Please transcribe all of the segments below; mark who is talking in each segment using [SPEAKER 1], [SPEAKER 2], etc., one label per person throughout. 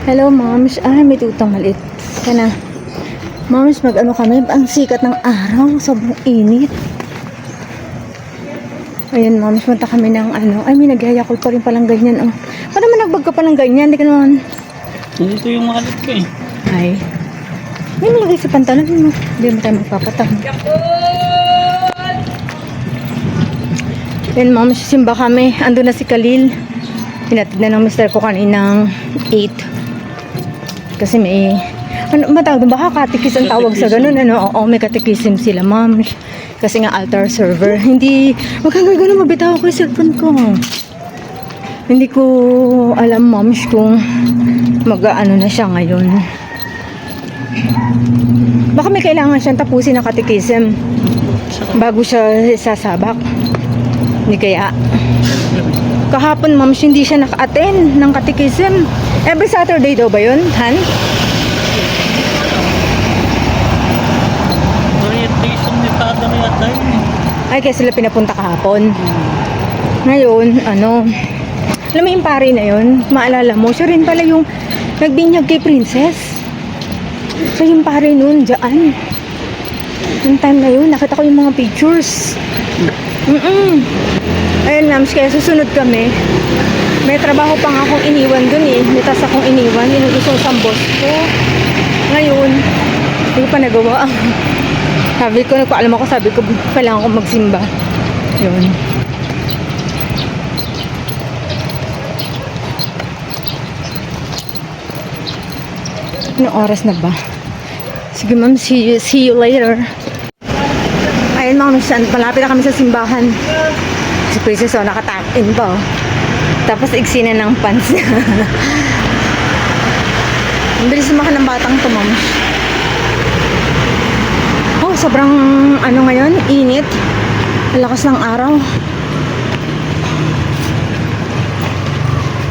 [SPEAKER 1] Hello, moms. May tutong maliit. Kana. Moms, mag-ano kami. Ang sikat ng araw. Sobrang init. Ayan, moms. Punta kami ng ano. May nagyayakol pa rin palang ganyan. Oh. Paano naman nagbag ka pa ng ganyan? Hindi ka naman.
[SPEAKER 2] Nandito yung malit ko eh.
[SPEAKER 1] Ay. May malagay sa pantalon mo. Hindi mo tayo magpapatang. Ayan, moms. Simba kami. Ando na si Khalil. Hinatid na ng mister ko kaninang 8. Kasi may matawag doon, baka katikis ang tawag sa ganun, ano? Oo, may katikism sila, ma'am. Kasi nga altar server. Hindi, wag kang gano'n, mabitaw ako yung cellphone ko. Hindi ko alam, ma'am, kung mag-ano na siya ngayon. Baka may kailangan siyang tapusin ng katikism bago siya sasabak. Hindi kaya. Kahapon, ma'am, hindi siya naka-attend ng katikism. Every Saturday daw ba yun, Han?
[SPEAKER 2] Orientation ni Father yata yun eh.
[SPEAKER 1] Ay, kaya sila pinapunta kahapon. Ngayon, ano, alam mo yung pare na yun, maalala mo, siya rin pala yung nagbinyag kay Princess. Siya yung pare nun, dyan. Yung time na yun, nakita ko yung mga pictures. Ayun, ma'ams, kaya susunod kami. May trabaho pang akong iniwan dun eh. May tas akong iniwan, inuusong sa boss ko. Ngayon, hindi ko pa nagawa. Sabi ko, nagpaalam ako, sabi ko, kailangan ko magsimba. Yun. Anong oras na ba? Sige ma'am, see you later. Ayun ma'am, malapit na kami sa simbahan. Si Princess, nakatakin pa oh. Tapos iksi na ng pants niya. Ang bilis sumakan ng batang to, ma'am. Oh, sobrang ano ngayon, init. Ang lakas ng araw.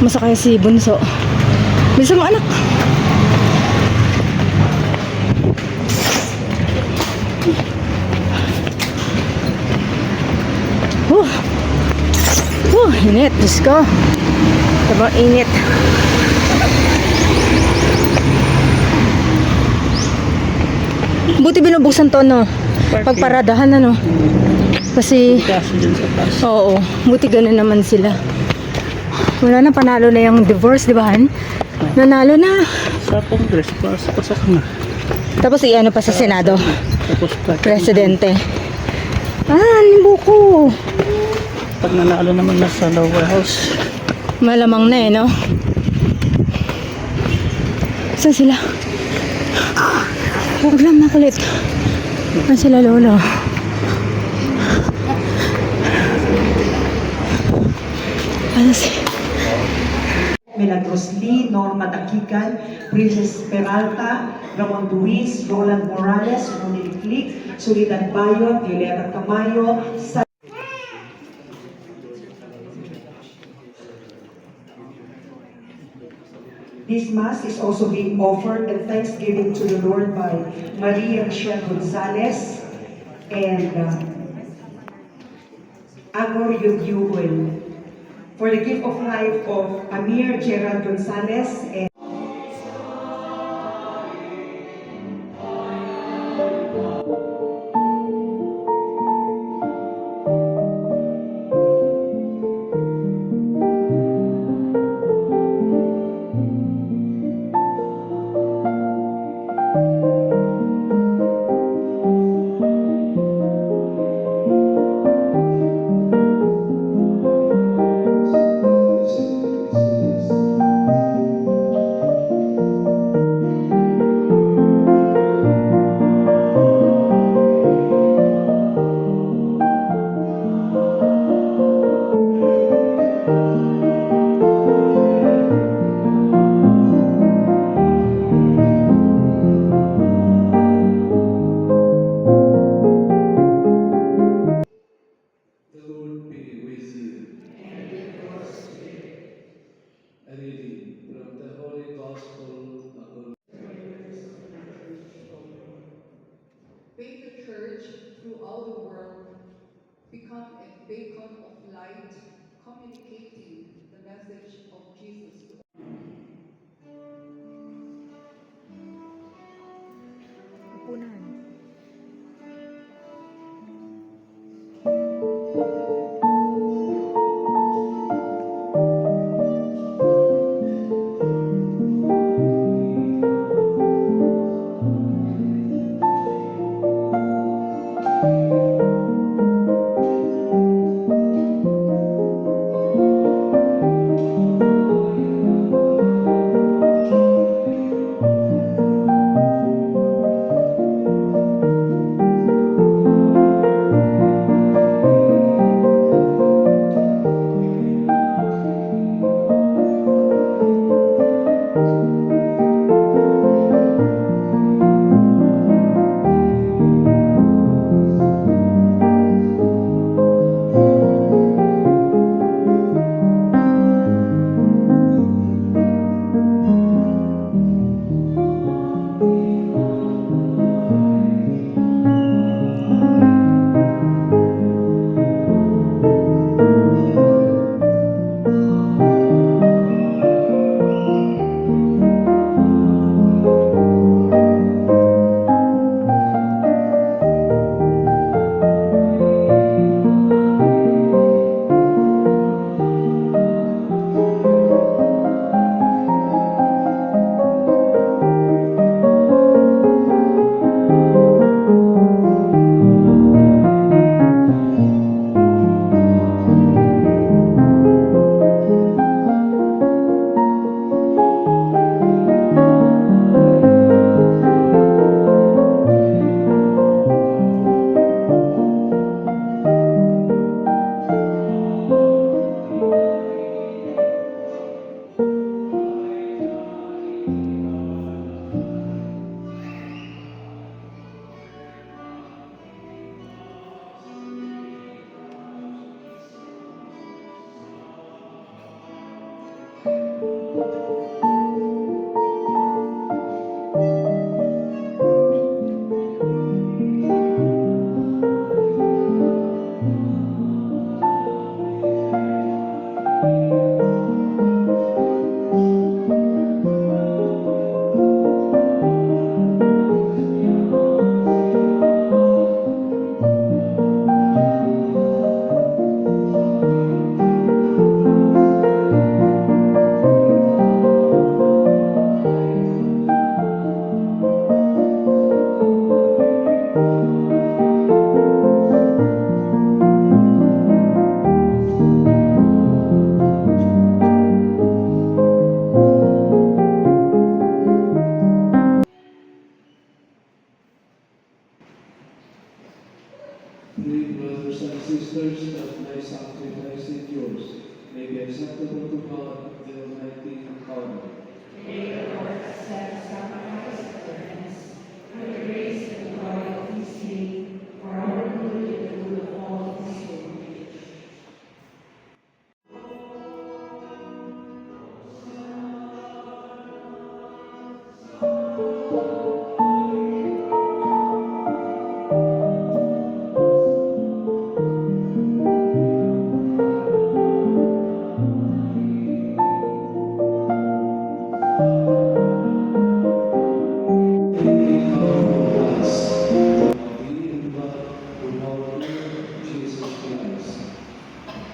[SPEAKER 1] Masakay si Bunso. Bisa mo, anak. Init. Diyos ko. Sobrang init. Buti binubuksan to, no? Pagparadahan, ano? Kasi, oo, buti ganun naman sila. Wala na, panalo na yung divorce, di ba, Han? Nanalo na.
[SPEAKER 2] Sa Congress, pasok na.
[SPEAKER 1] Tapos i-ano pa sa Senado.
[SPEAKER 2] Tapos
[SPEAKER 1] Presidente. Yung buko.
[SPEAKER 2] pag nanalo naman na sa lower house.
[SPEAKER 1] Malamang na eh, no? Saan sila? Huwag lang makulit. Saan sila, lolo? Ano si...
[SPEAKER 3] Milagros Lee, Norma Takikan, Princess Peralta, Ramon Luis, Roland Morales, Monique Click, Solidan Bayo, Violeta Tamayo, This Mass is also being offered and thanksgiving to the Lord by Maria Michelle Gonzalez and Agor Yugyuel. For the gift of life of Amir Gerald Gonzalez and
[SPEAKER 1] hapunan.
[SPEAKER 4] Pray, brothers and sisters, that my sacrifice and yours may be acceptable to God, the Almighty Father. In our us, the body and blood of our Lord Jesus Christ.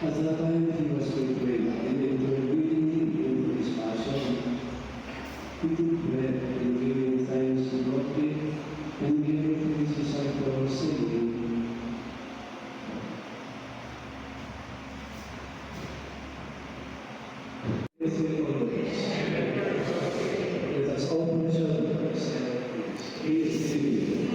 [SPEAKER 4] At the time he was betrayed and entered willingly into his passion, he took bread and giving thanks to God and gave it to his disciples, saying, "This will always. Let us open the shelters. He is living."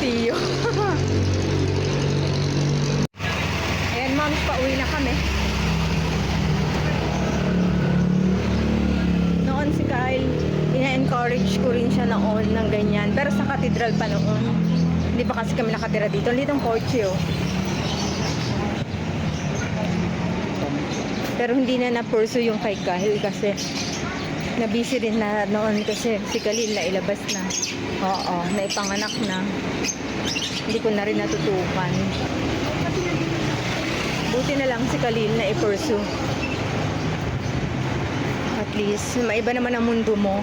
[SPEAKER 1] Tio. Ayan, moms, pauwi na kami. Noon si Kyle, ina-encourage ko rin siya noon ng ganyan. Pero sa cathedral pa noon. Hindi pa kasi kami nakatira dito. Dito ang kotse, oh. Pero hindi na na-pursue yung kay Kyle kasi na-busy rin na noon kasi si Khalil na ilabas na. Oo, naipanganak na. Hindi ko na rin natutukan. Buti na lang si Khalil na i-pursue. At least, maiba naman ang mundo mo.